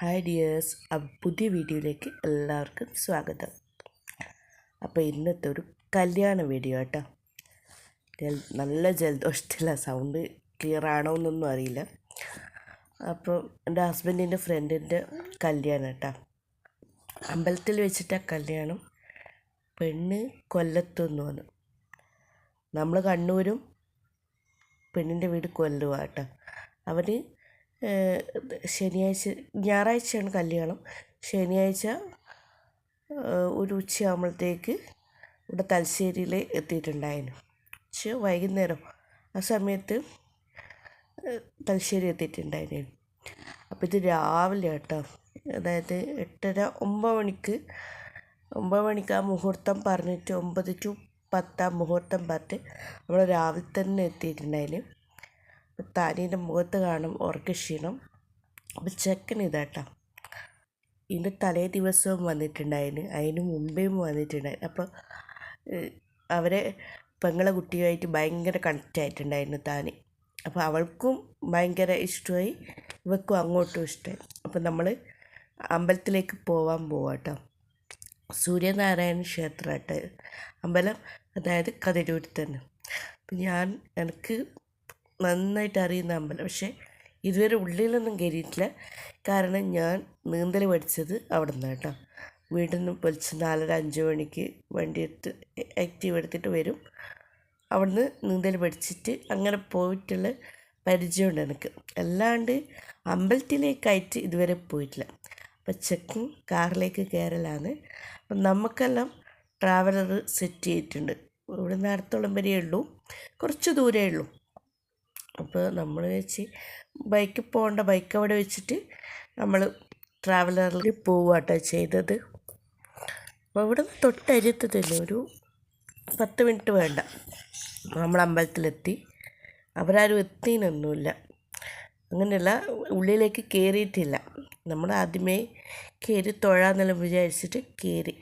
Hi dears, പുതിയ വീഡിയോയിലേക്ക് എല്ലാവർക്കും സ്വാഗതം. അപ്പോൾ ഇന്നത്തെ ഒരു കല്യാണ വീഡിയോ കേട്ടോ. നല്ല ജലദോഷത്തില്ല, സൗണ്ട് ക്ലിയർ ആണോ എന്നൊന്നും അറിയില്ല. അപ്പോൾ എൻ്റെ ഹസ്ബൻഡിൻ്റെ ഫ്രണ്ടിൻ്റെ കല്യാണം കേട്ടോ. അമ്പലത്തിൽ വെച്ചിട്ടാണ് കല്യാണം. പെണ്ണ് കൊല്ലത്തുനിന്ന് വന്നു. നമ്മൾ കണ്ണൂരും പെണ്ണിൻ്റെ വീട് കൊല്ലുവാണ് കേട്ടോ. അവർ ഞായറാഴ്ചയാണ് കല്യാണം. ശനിയാഴ്ച ഒരു ഉച്ചയാകുമ്പോഴത്തേക്ക് ഇവിടെ തലശ്ശേരിയിൽ എത്തിയിട്ടുണ്ടായിരുന്നു. വൈകുന്നേരം ആ സമയത്ത് തലശ്ശേരി എത്തിയിട്ടുണ്ടായിരുന്നു. അപ്പോൾ ഇത് രാവിലെ കേട്ടോ, അതായത് 8:30 9 മണിക്ക് ആ മുഹൂർത്തം പറഞ്ഞിട്ട് 9 to 10 ആ മുഹൂർത്തം പറഞ്ഞിട്ട് നമ്മൾ രാവിലെ തന്നെ എത്തിയിട്ടുണ്ടായിരുന്നു. താനീൻ്റെ മുഖത്ത് കാണും ഉറക്കക്ഷീണം. അപ്പോൾ ചെക്കൻ ഇതാട്ടോ, ഇതിൻ്റെ തലേ ദിവസവും വന്നിട്ടുണ്ടായിരുന്നു, അതിന് മുമ്പേയും വന്നിട്ടുണ്ടായിരുന്നു. അപ്പോൾ അവരെ പെങ്ങളെ കുട്ടിയുമായിട്ട് ഭയങ്കര കണക്റ്റ് ആയിട്ടുണ്ടായിരുന്നു താന്. അപ്പോൾ അവൾക്കും ഭയങ്കര ഇഷ്ടമായി, ഇവൾക്കും അങ്ങോട്ടും ഇഷ്ടമായി. അപ്പോൾ നമ്മൾ അമ്പലത്തിലേക്ക് പോവാം കേട്ടോ. സൂര്യനാരായണ ക്ഷേത്രമായിട്ട് അമ്പലം, അതായത് കതിരൂരിൽ തന്നെ. അപ്പം എനിക്ക് നന്നായിട്ട് അറിയുന്ന അമ്പലം, പക്ഷേ ഇതുവരെ ഉള്ളിലൊന്നും കയറിയിട്ടില്ല. കാരണം ഞാൻ നീന്തൽ പഠിച്ചത് അവിടെ നിന്ന് കേട്ടോ. വീട്ടിൽ നിന്ന് പൊലിച്ച് 4:30 മണിക്ക് വണ്ടി എടുത്ത് ആക്റ്റീവ് എടുത്തിട്ട് വരും. അവിടുന്ന് നീന്തൽ പഠിച്ചിട്ട് അങ്ങനെ പോയിട്ടുള്ള പരിചയമുണ്ട് എനിക്ക്. അല്ലാണ്ട് അമ്പലത്തിലേക്കായിട്ട് ഇതുവരെ പോയിട്ടില്ല. അപ്പം ചെക്കൻ കാറിലേക്ക് കയറലാണ്. അപ്പം നമുക്കെല്ലാം ട്രാവലർ സെറ്റ് ചെയ്തിട്ടുണ്ട്. ഇവിടെ നിന്ന് അടുത്തോളം വരെയേ ഉള്ളൂ, കുറച്ച് ദൂരമേ ഉള്ളൂ. അപ്പോൾ നമ്മൾ വെച്ച് ബൈക്ക് അവിടെ വെച്ചിട്ട് നമ്മൾ ട്രാവലറിൽ പോവാട്ടോ ചെയ്തത്. അപ്പോൾ ഇവിടെ തൊട്ടരിയത്ത് തന്നെ ഒരു 10 മിനിറ്റ് വേണ്ട നമ്മൾ അമ്പലത്തിലെത്തി. അവരാരും എത്തിനൊന്നുമില്ല, അങ്ങനെയല്ല, ഉള്ളിലേക്ക് കയറിയിട്ടില്ല. നമ്മൾ ആദ്യമേ കയറി തൊഴാന്നെല്ലാം വിചാരിച്ചിട്ട് കയറി.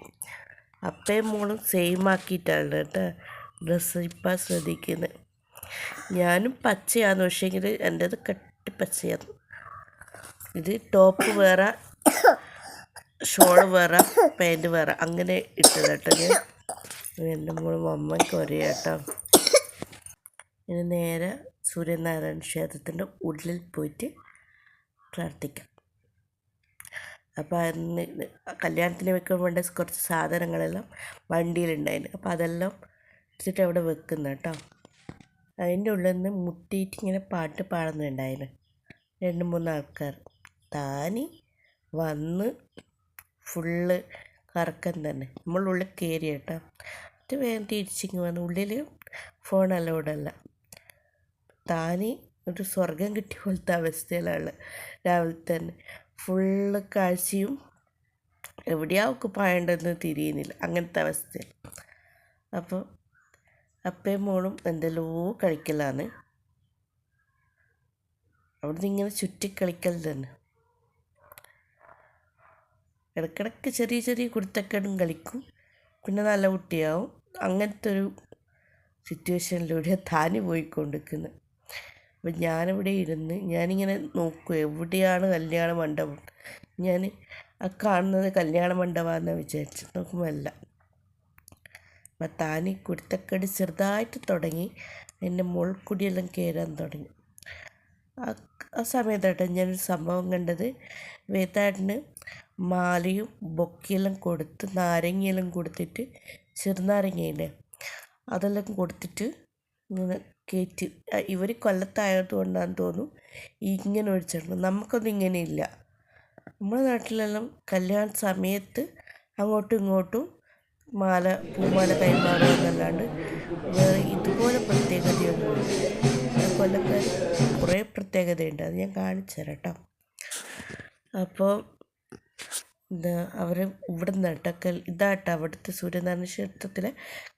അപ്പയും മോളും സെയിം ആക്കിയിട്ടാണ് കേട്ടോ ഡ്രസ്സ് ഇപ്പം ശ്രദ്ധിക്കുന്നത്. ഞാനും പച്ചയാണ്, പക്ഷേങ്കിൽ എൻ്റേത് കട്ടി പച്ചയാണ്. ഇത് ടോപ്പ് വേറെ, ഷോള് വേറെ, പാൻറ്റ് വേറെ, അങ്ങനെ ഇട്ടത് കേട്ടോ ഞാൻ. എൻ്റെ മോളും അമ്മയ്ക്ക് ഒരേ കേട്ടോ. ഇനി നേരെ സൂര്യനാരായണ ക്ഷേത്രത്തിൻ്റെ ഉള്ളിൽ പോയിട്ട് പ്രാർത്ഥിക്കാം. അപ്പോൾ അന്ന് കല്യാണത്തിന് വെക്കാൻ വേണ്ട കുറച്ച് സാധനങ്ങളെല്ലാം വണ്ടിയിലുണ്ടായിരുന്നു. അപ്പോൾ അതെല്ലാം എടുത്തിട്ട് അവിടെ വെക്കുന്ന കേട്ടോ. അതിൻ്റെ ഉള്ളിൽ നിന്ന് മുട്ടിയിട്ട് ഇങ്ങനെ പാട്ട് പാടുന്നുണ്ടായിരുന്നു 2-3 ആൾക്കാർ. താനി വന്ന് ഫുള്ള് കറക്കം തന്നെ. നമ്മളുള്ളിൽ കയറി കേട്ടോ. അത് വേഗം തിരിച്ചിങ്ങ് വന്ന്. ഉള്ളിൽ ഫോൺ അലൗഡല്ല. താനി ഒരു സ്വർഗം കിട്ടിയ പോലത്തെ അവസ്ഥയിലാണ്. രാവിലെ തന്നെ ഫുള്ള് കാഴ്ചയും എവിടെയാവൊക്കെ പായേണ്ടതെന്ന് തിരിയുന്നില്ല, അങ്ങനത്തെ അവസ്ഥയാണ്. അപ്പോൾ അപ്പയും മോളും എന്തെല്ലോ കളിക്കലാണ്. അവിടുന്ന് ഇങ്ങനെ ചുറ്റിക്കളിക്കൽ തന്നെ. ഇടയ്ക്കിടയ്ക്ക് ചെറിയ ചെറിയ കുരുത്തക്കേടും കളിക്കും, പിന്നെ നല്ല കുട്ടിയാവും. അങ്ങനത്തെ ഒരു സിറ്റുവേഷനിലൂടെ താന് പോയിക്കൊണ്ടിരിക്കുന്നത്. അപ്പം ഞാനിവിടെ ഇരുന്ന് ഞാനിങ്ങനെ നോക്കും എവിടെയാണ് കല്യാണ മണ്ഡപം. ഞാൻ ആ കാണുന്നത് കല്യാണ മണ്ഡപമാണെന്ന് വിചാരിച്ചു നോക്കുമ്പോൾ അല്ല. അപ്പം താനി കുരുത്തക്കേട് ചെറുതായിട്ട് തുടങ്ങി, എൻ്റെ മുൾക്കുടിയെല്ലാം കയറാൻ തുടങ്ങി. ആ സമയത്തായിട്ട് ഞാനൊരു സംഭവം കണ്ടത്. വേത്താട്ടിന് മാലയും ബൊക്കെയെല്ലാം കൊടുത്ത്, നാരങ്ങയെല്ലാം കൊടുത്തിട്ട്, ചെറുനാരങ്ങയില്ലേ അതെല്ലാം കൊടുത്തിട്ട് ഇങ്ങനെ കയറ്റി. ഇവർ കൊല്ലത്തായത് കൊണ്ടാണെന്ന് തോന്നുന്നു ഇങ്ങനെ ഒഴിച്ചിട്ടുണ്ട്. നമുക്കൊന്നും ഇങ്ങനെയില്ല. നമ്മുടെ നാട്ടിലെല്ലാം കല്യാണ സമയത്ത് അങ്ങോട്ടും ഇങ്ങോട്ടും പൂമാല കൈമാറുക എന്നല്ലാണ്ട് വേറെ ഇതുപോലെ പ്രത്യേകതയൊന്നുമില്ല. കൊല്ലക്കാർ കുറേ പ്രത്യേകതയുണ്ട്, അത് ഞാൻ കാണിച്ചു തരാം കേട്ടോ. അപ്പോൾ അവർ ഇവിടെ നിന്ന് കേട്ടോ, ഇതാട്ടോ അവിടുത്തെ സൂര്യനാരായണ ക്ഷേത്രത്തിലെ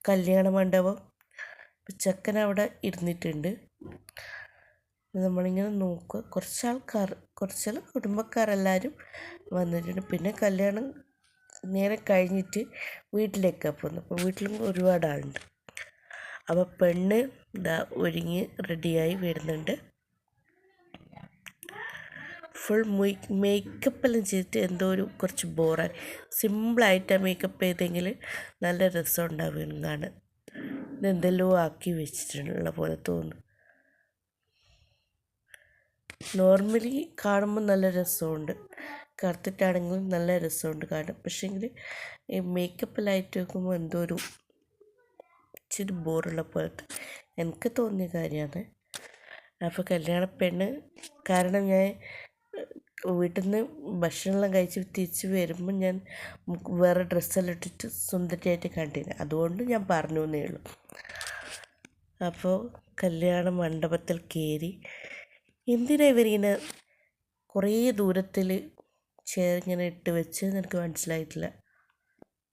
കല്യാണ മണ്ഡപം. ചെക്കൻ അവിടെ ഇരുന്നിട്ടുണ്ട്. നമ്മളിങ്ങനെ നോക്കുക. കുറച്ചെല്ലാം കുടുംബക്കാരെല്ലാവരും വന്നിട്ടുണ്ട്. പിന്നെ കല്യാണം നേരെ കഴിഞ്ഞിട്ട് വീട്ടിലേക്കാണ് പോകുന്നത്. അപ്പോൾ വീട്ടിലും ഒരുപാട് ആളുണ്ട്. അപ്പോൾ പെണ്ണ് ഒരുങ്ങി റെഡിയായി വരുന്നുണ്ട്. ഫുൾ മേക്കപ്പെല്ലാം ചെയ്തിട്ട് എന്തോ ഒരു കുറച്ച് ബോറായി. സിമ്പിളായിട്ടാണ് മേക്കപ്പ് ചെയ്തെങ്കിൽ നല്ല രസം ഉണ്ടാവും കാണാൻ. ഇതെന്തെല്ലോ ആക്കി വെച്ചിട്ടുള്ള പോലെ തോന്നുന്നു. നോർമലി കാണുമ്പോൾ നല്ല രസമുണ്ട്, കറുത്തിട്ടാണെങ്കിലും നല്ല രസമുണ്ട് കാണാൻ. പക്ഷേങ്കിൽ ഈ മേക്കപ്പെല്ലായിട്ട് വെക്കുമ്പോൾ എന്തോ ഒരു ഇച്ചിരി ബോറുള്ള പോലത്തെ എനിക്ക് തോന്നിയ കാര്യമാണ്. അപ്പോൾ കല്യാണ പെണ്ണ് കാരണം ഞാൻ വീട്ടിൽ നിന്ന് ഭക്ഷണമെല്ലാം കഴിച്ച് തിരിച്ച് വരുമ്പോൾ ഞാൻ വേറെ ഡ്രസ്സെല്ലാം ഇട്ടിട്ട് സുന്ദരിയായിട്ട് കണ്ടിന്, അതുകൊണ്ട് ഞാൻ പറഞ്ഞു എന്നേ ഉള്ളൂ. അപ്പോൾ കല്യാണ മണ്ഡപത്തിൽ കയറി. എന്തിനാ ഇവരിങ്ങനെ കുറേ ദൂരത്തിൽ ചെയർ ഇങ്ങനെ ഇട്ട് വെച്ച് എനിക്ക് മനസ്സിലായിട്ടില്ല.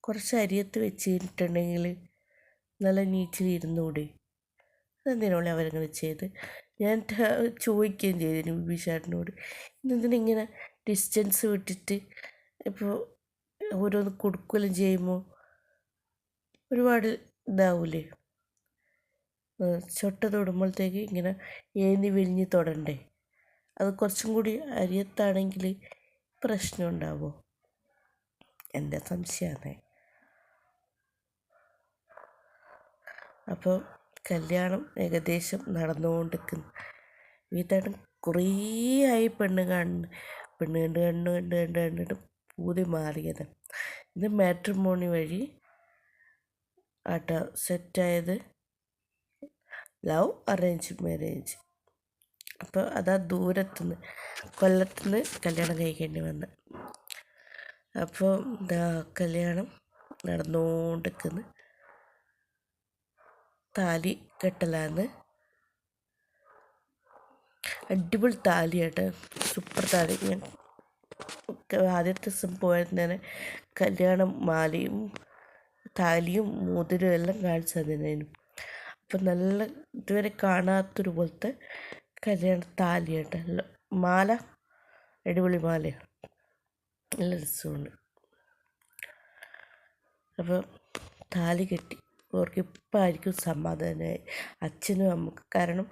കുറച്ച് അരിയത്ത് വെച്ചിട്ടുണ്ടെങ്കിൽ നല്ല നീറ്റിൽ ഇരുന്നുകൂടി. അതെന്തിനാണ് അവരങ്ങനെ ചെയ്ത്? ഞാൻ ചോദിക്കുകയും ചെയ്തിരുന്നു ബിബിചേട്ടനോട്, ഇന്നെന്തിനിങ്ങനെ ഡിസ്റ്റൻസ് വിട്ടിട്ട് ഇപ്പോൾ ഓരോന്ന് കൊടുക്കുകയെല്ലാം ചെയ്യുമ്പോൾ ഒരുപാട് ഇതാവൂലേ? ചൊട്ട തൊടുമ്പോഴത്തേക്ക് ഇങ്ങനെ ഏന്തി വിരിഞ്ഞ് തൊടണ്ടേ? അത് കുറച്ചും കൂടി അരിയത്താണെങ്കിൽ പ്രശ്നം ഉണ്ടാവുമോ? എൻ്റെ സംശയമാണ്. അപ്പോൾ കല്യാണം ഏകദേശം നടന്നുകൊണ്ടിരിക്കുന്നു. വീട്ടാണ് കുറേ ആയി പെണ്ണ് കണ്ടിട്ട് പൂതി മാറിയത്. ഇത് മാട്രിമോണി വഴി ആട്ടോ സെറ്റായത്, ലവ് അറേഞ്ച് മാരേജ്. അപ്പോൾ അതാ ദൂരത്തുനിന്ന് കൊല്ലത്തുനിന്ന് കല്യാണം കഴിക്കേണ്ടി വന്നത്. അപ്പോൾ എന്താ കല്യാണം നടന്നുകൊണ്ടിരിക്കുന്നു. താലി കെട്ടലാന്ന്. അടിപൊളി താലിയാട്ടോ, സൂപ്പർ താലി. ഞാൻ ആദ്യത്തെ ദിവസം പോയത് തന്നെ കല്യാണം മാലയും താലിയും മോതിരവും എല്ലാം കാണിച്ചു തന്നിരുന്നു. അപ്പം നല്ല ഇതുവരെ കാണാത്തൊരു പോലത്തെ കല്യാണ താലിയാട്ടോ. മാല അടിപൊളി മാലയാണ്, നല്ല രസമുണ്ട്. അപ്പോൾ താലി കെട്ടി അവർക്ക് ഇപ്പം ആയിരിക്കും സമാധാനമായി, അച്ഛനും അമ്മക്ക്. കാരണം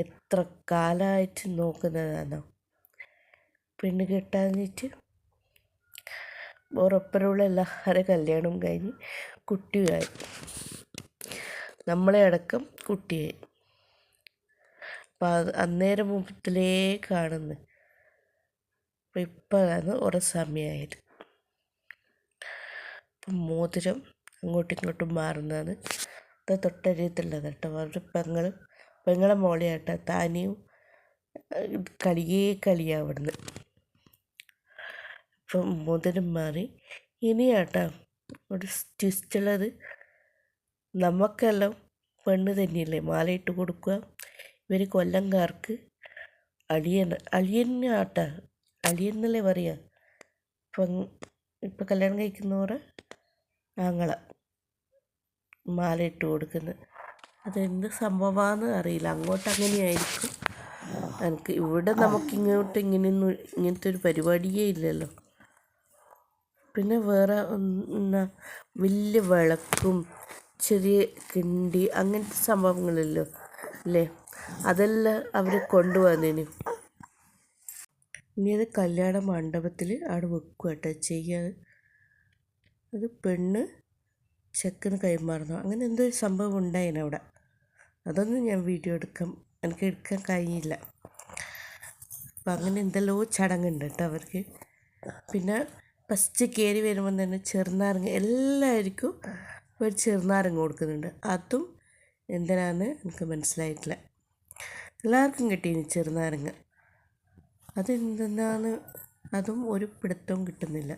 എത്ര കാലമായിട്ട് നോക്കുന്നതാണോ പെണ്ണ് കെട്ടാന്നിട്ട്. ഉറപ്പരുള്ള എല്ലാവരും കല്യാണവും കഴിഞ്ഞ് കുട്ടിയായി, നമ്മളെ അടക്കം കുട്ടിയായി. അപ്പം അന്നേരം മുമ്പത്തിലേ കാണുന്നു. അപ്പം ഇപ്പോഴാണ് ഓരോ സമയമായത്. അപ്പം മോതിരം അങ്ങോട്ടും ഇങ്ങോട്ടും മാറുന്നതാണ്. അത് തൊട്ടരിയത്തുള്ളത് കേട്ടോ. അവരുടെ പെങ്ങളെ മോളെയാട്ടോ. താനിയും കളിയാ അവിടുന്ന്. അപ്പം മോതിരം മാറി. ഇനിയാട്ടോ ഒരു ട്വിസ്റ്റുള്ളത്, നമുക്കെല്ലാം പെണ്ണ് തന്നെയല്ലേ മാലയിട്ട് കൊടുക്കുക. ഇവർ കൊല്ലംകാർക്ക് അളിയനാട്ടാ, അളിയെന്നല്ലേ പറയുക. ഇപ്പം കല്യാണം കഴിക്കുന്നവരെ ആങ്ങള മാലയിട്ട് കൊടുക്കുന്നത്. അതെന്ത് സംഭവമാണെന്ന് അറിയില്ല, അങ്ങോട്ട് അങ്ങനെയായിരിക്കും. എനിക്ക് ഇവിടെ നമുക്കിങ്ങോട്ട് ഇങ്ങനത്തെ ഒരു പരിപാടിയേ ഇല്ലല്ലോ. പിന്നെ വേറെ വലിയ വിളക്കും ചെറിയ കിണ്ടി അങ്ങനത്തെ സംഭവങ്ങളല്ലോ അല്ലേ, അതെല്ലാം അവർ കൊണ്ടുവന്നേന്. ഇനി അത് കല്യാണ മണ്ഡപത്തിൽ അവിടെ വെക്കുക കേട്ടോ ചെയ്യാൻ. അത് പെണ്ണ് ചെക്കന് കൈമാറുന്നു, അങ്ങനെ എന്തോ ഒരു സംഭവം ഉണ്ടായിന് അവിടെ. അതൊന്നും ഞാൻ വീഡിയോ എനിക്ക് എടുക്കാൻ കഴിഞ്ഞില്ല. അപ്പം അങ്ങനെ എന്തെല്ലോ ചടങ്ങുണ്ട് കേട്ടോ അവർക്ക്. പിന്നെ ഫസ്റ്റ് കയറി വരുമ്പം തന്നെ ചെറുനാരങ്ങ എല്ലാവർക്കും ഒരു ചെറുനാരങ്ങ കൊടുക്കുന്നുണ്ട്. അതും എന്തിനാന്ന് എനിക്ക് മനസ്സിലായിട്ടില്ല. എല്ലാവർക്കും കിട്ടീന് ചെറുനാരങ്ങ. അതെന്തെന്നാന്ന് അതും ഒരു പിടുത്തവും കിട്ടുന്നില്ല.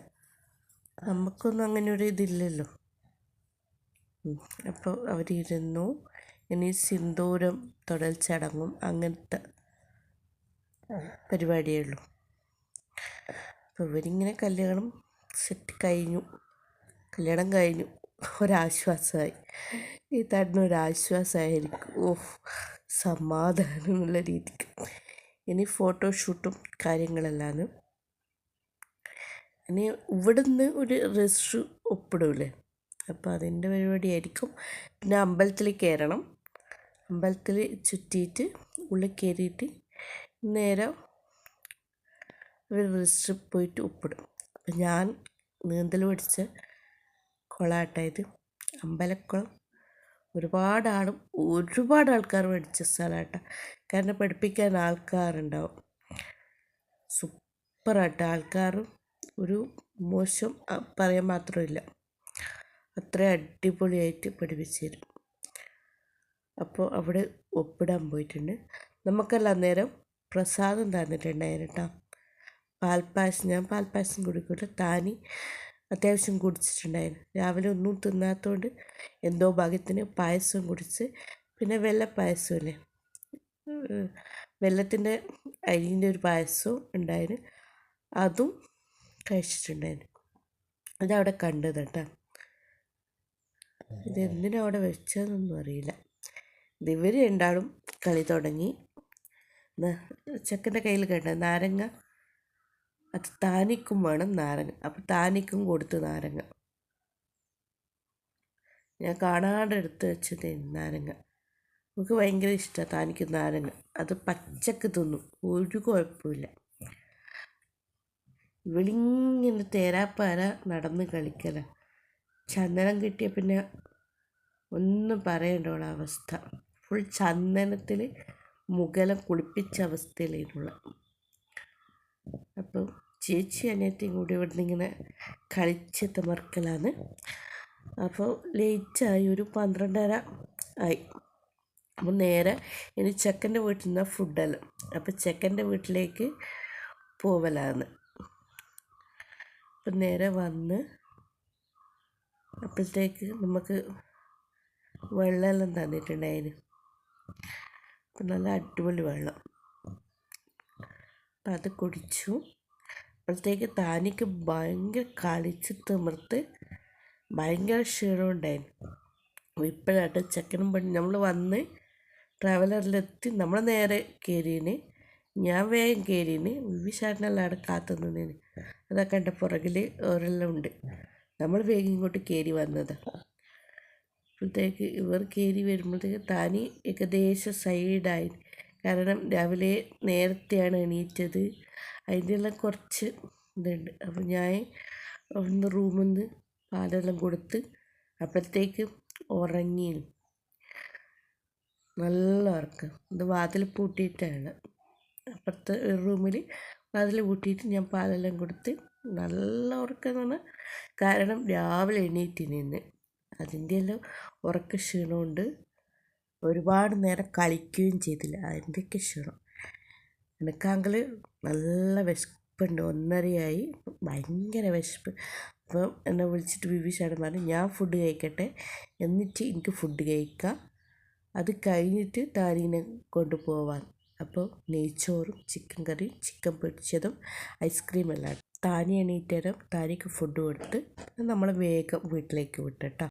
നമുക്കൊന്നും അങ്ങനെ ഒരു ഇതില്ലല്ലോ. അപ്പോൾ അവരിരുന്നു. ഇനി സിന്ദൂരം തൊടൽ ചടങ്ങും അങ്ങനത്തെ പരിപാടിയേ ഉള്ളൂ. അപ്പോൾ ഇവരിങ്ങനെ കല്യാണം കല്യാണം കഴിഞ്ഞു, ഒരാശ്വാസമായി. ഈ തടിനൊരാശ്വാസമായിരിക്കും. സമാധാനം എന്നുള്ള രീതിക്ക്. ഇനി ഫോട്ടോഷൂട്ടും കാര്യങ്ങളെല്ലാം. ഇനി ഇവിടുന്ന് ഒരു രജിസ്റ്റർ ഒപ്പിടൂലേ, അപ്പോൾ അതിൻ്റെ പരിപാടിയായിരിക്കും. പിന്നെ അമ്പലത്തിൽ കയറണം. അമ്പലത്തിൽ ചുറ്റിയിട്ട് ഉള്ളിൽ കയറിയിട്ട് നേരെ ഇവർ രജിസ്റ്ററിൽ പോയിട്ട് ഒപ്പിടും. അപ്പം ഞാൻ നീന്തൽ പഠിച്ച കുളമാട്ടായത് അമ്പലക്കുളം. ഒരുപാട് ആൾക്കാർ പഠിച്ച സ്ഥലമാട്ടോ. കാരണം പഠിപ്പിക്കാൻ ആൾക്കാരുണ്ടാവും. സൂപ്പറായിട്ട് ആൾക്കാരും ഒരു മോശം പറയാൻ മാത്രമില്ല. അത്ര അടിപൊളിയായിട്ട് പഠിപ്പിച്ചു തരും. അപ്പോൾ അവിടെ ഒപ്പിടാൻ പോയിട്ടുണ്ട്. നമുക്കെല്ലാം അന്നേരം പ്രസാദം തന്നിട്ടുണ്ടായിരുന്നു കേട്ടോ. പാൽപ്പായസം. ഞാൻ പാൽപ്പായസം കുടിക്കില്ല. താനി അത്യാവശ്യം കുടിച്ചിട്ടുണ്ടായിരുന്നു. രാവിലെ ഒന്നും തിന്നാത്തതുകൊണ്ട് എന്തോ ഭാഗ്യത്തിന് പായസം കുടിച്ച്, പിന്നെ വെള്ളപ്പായസമില്ലേ, വെള്ളത്തിൻ്റെ അരിൻ്റെ ഒരു പായസവും ഉണ്ടായിരുന്നു, അതും കഴിച്ചിട്ടുണ്ടായിരുന്നു. അതവിടെ കണ്ടത് കേട്ടോ. ഇതെന്തിനാ അവിടെ വെച്ചതെന്നൊന്നും അറിയില്ല. ഇവർ രണ്ടാളും കളി തുടങ്ങി. ചെക്കൻ്റെ കയ്യിൽ കണ്ട നാരങ്ങ, അത് താനിക്കും വേണം നാരങ്ങ. അപ്പം താനിക്കും കൊടുത്ത് നാരങ്ങ. ഞാൻ കാണാണ്ട് എടുത്ത് വെച്ചത് നാരങ്ങ. നമുക്ക് ഭയങ്കര ഇഷ്ടമാണ് താനിക്കും നാരങ്ങ. അത് പച്ചക്ക് തിന്നും, ഒരു കുഴപ്പമില്ല. ഇവളിങ്ങനെ തേരാപ്പാര നടന്ന് കളിക്കല. ചന്ദനം കിട്ടിയ പിന്നെ ഒന്നും പറയണ്ടോള അവസ്ഥ. ഫുൾ ചന്ദനത്തിൽ മുഖലം കുളിപ്പിച്ച അവസ്ഥയിലുള്ള. അപ്പം ചേച്ചി അനിയത്തിയും കൂടി ഇവിടുന്ന് ഇങ്ങനെ കളിച്ച് തിമർക്കലാണ്. അപ്പോൾ ലേറ്റായി, ഒരു 12:30 ആയി. അപ്പോൾ നേരെ ഇനി ചെക്കൻ്റെ വീട്ടിൽ നിന്നാണ് ഫുഡെല്ലാം. അപ്പോൾ ചെക്കൻ്റെ വീട്ടിലേക്ക് പോവലാണ്. അപ്പം നേരെ വന്ന് അപ്പോഴത്തേക്ക് നമുക്ക് വെള്ളമെല്ലാം തന്നിട്ടുണ്ടായിരുന്നു. അപ്പം നല്ല അടിപൊളി വെള്ളം. അപ്പം അത് കുടിച്ചു. അപ്പോഴത്തേക്ക് താനിക്ക് ഭയങ്കര കളിച്ച് തിമിർത്ത് ഭയങ്കര ക്ഷീണമുണ്ടായിരുന്നു. ഇപ്പോഴായിട്ട് ചെക്കനും പെണ്ണും നമ്മൾ വന്ന് ട്രാവലറിലെത്തി. നമ്മൾ നേരെ കയറിയിന്. ഞാൻ വേഗം കയറിയിന്. വിവിശാട്ടിനെല്ലാം അവിടെ കാത്തു നിന്നേന്. അതൊക്കെ എൻ്റെ പുറകിൽ ഓരെല്ലാം ഉണ്ട്. നമ്മൾ വേഗം ഇങ്ങോട്ട് കയറി വന്നത്. അപ്പോഴത്തേക്ക് ഇവർ കയറി വരുമ്പോഴത്തേക്ക് താനി ഏകദേശം സൈഡായി. കാരണം രാവിലെ നേരത്തെയാണ് എണീറ്റത്. അതിൻ്റെ എല്ലാം കുറച്ച് ഇതുണ്ട്. അപ്പോൾ ഞാൻ ഒന്ന് റൂമിൽ നിന്ന് പാലെല്ലാം കൊടുത്ത് അപ്പോഴത്തേക്ക് ഉറങ്ങി. നല്ല ഉറക്കം. ഇത് വാതിൽ പൂട്ടിയിട്ടാണ്. അപ്പുറത്തെ റൂമിൽ വാതിൽ പൂട്ടിയിട്ട് ഞാൻ പാലെല്ലാം കൊടുത്ത് നല്ല ഉറക്കം എന്ന് പറഞ്ഞാൽ, കാരണം രാവിലെ എണീറ്റ് നിന്ന് അതിൻ്റെ എല്ലാം ഉറക്ക ക്ഷീണമുണ്ട്. ഒരുപാട് നേരം കളിക്കുകയും ചെയ്തില്ല, അതിൻ്റെയൊക്കെ ക്ഷീണം. എനിക്കാണെങ്കിൽ നല്ല വിശപ്പുണ്ട്. 1:30 ഭയങ്കര വിശപ്പ്. അപ്പം എന്നെ വിളിച്ചിട്ട് വിവിശാടൻ പറഞ്ഞു, ഞാൻ ഫുഡ് കഴിക്കട്ടെ, എന്നിട്ട് എനിക്ക് ഫുഡ് കഴിക്കാം, അത് കഴിഞ്ഞിട്ട് താനീനെ കൊണ്ടുപോവാൻ. അപ്പോൾ നെയ്ച്ചോറും ചിക്കൻ കറിയും ചിക്കൻ പൊരിച്ചതും ഐസ്ക്രീമെല്ലാം. താനി എണീറ്റേരം താനിക്ക് ഫുഡ് കൊടുത്ത് നമ്മൾ വേഗം വീട്ടിലേക്ക് വിട്ടിട്ടാ.